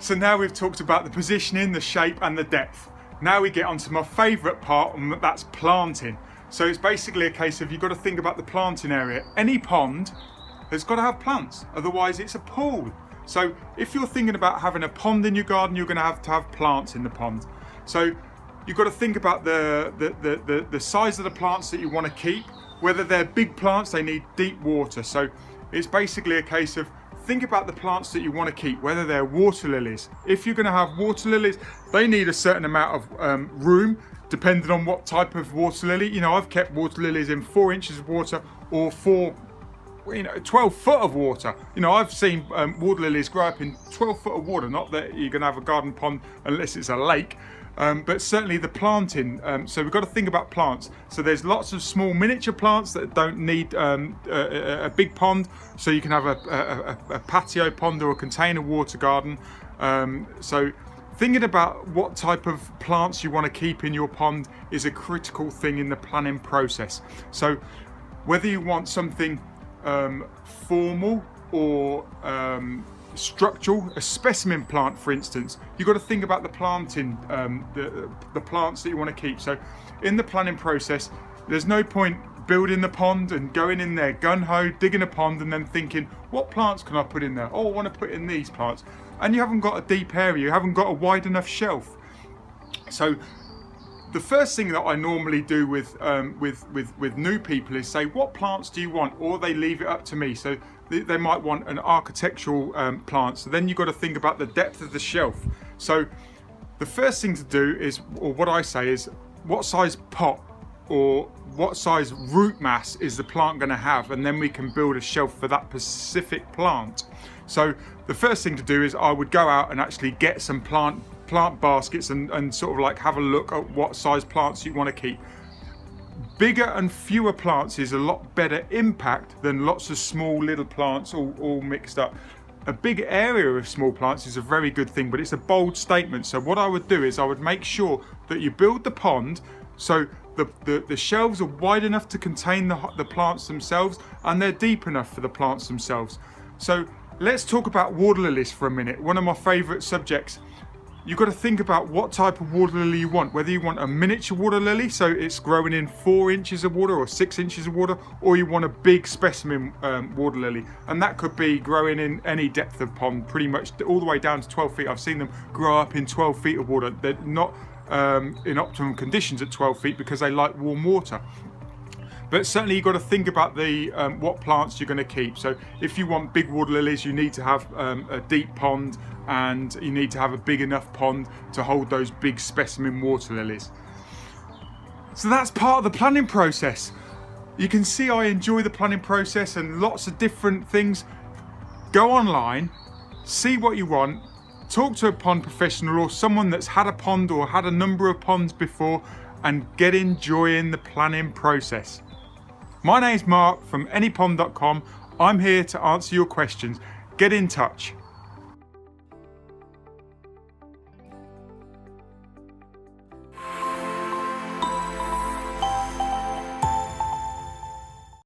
So now we've talked about the positioning, the shape and the depth. Now we get onto my favourite part, and that's planting. So it's basically a case of you've got to think about the planting area. Any pond has got to have plants, otherwise it's a pool. So if you're thinking about having a pond in your garden, you're going to have plants in the pond. So you've got to think about the size of the plants that you want to keep. Whether they're big plants, they need deep water. So it's basically a case of think about the plants that you want to keep, whether they're water lilies. If you're going to have water lilies, they need a certain amount of room, depending on what type of water lily. You know, I've kept water lilies in 4 inches of water or 12 foot of water. You know, I've seen water lilies grow up in 12 foot of water. Not that you're going to have a garden pond unless it's a lake. But certainly the planting, so we've got to think about plants. So there's lots of small miniature plants that don't need a big pond, so you can have a patio pond or a container water garden. So thinking about what type of plants you want to keep in your pond is a critical thing in the planning process. So whether you want something formal or structural, a specimen plant for instance, you've got to think about the planting, the plants that you want to keep. So in the planning process, there's no point building the pond and going in there gun-ho, digging a pond and then thinking, what plants can I put in there? Oh, I want to put in these plants. And you haven't got a deep area, you haven't got a wide enough shelf. So the first thing that I normally do with new people is say, what plants do you want? Or they leave it up to me. So they might want an architectural plant. So then you've got to think about the depth of the shelf. So the first thing to do is, or what I say is, what size pot or what size root mass is the plant going to have? And then we can build a shelf for that specific plant. So the first thing to do is I would go out and actually get some plant baskets and sort of like have a look at what size plants you want to keep. Bigger and fewer plants is a lot better impact than lots of small little plants all mixed up. A big area of small plants is a very good thing, but it's a bold statement. So what I would do is I would make sure that you build the pond so the shelves are wide enough to contain the plants themselves, and they're deep enough for the plants themselves. So let's talk about water lilies for a minute, one of my favourite subjects. You've got to think about what type of water lily you want, whether you want a miniature water lily, so it's growing in 4 inches of water or 6 inches of water, or you want a big specimen water lily. And that could be growing in any depth of pond, pretty much all the way down to 12 feet. I've seen them grow up in 12 feet of water. They're not in optimum conditions at 12 feet because they like warm water. But certainly you've got to think about the what plants you're going to keep. So if you want big water lilies, you need to have a deep pond, and you need to have a big enough pond to hold those big specimen water lilies. So that's part of the planning process. You can see I enjoy the planning process and lots of different things. Go online, see what you want, talk to a pond professional or someone that's had a pond or had a number of ponds before, and get enjoying the planning process. My name's Mark from anypond.com. I'm here to answer your questions. Get in touch.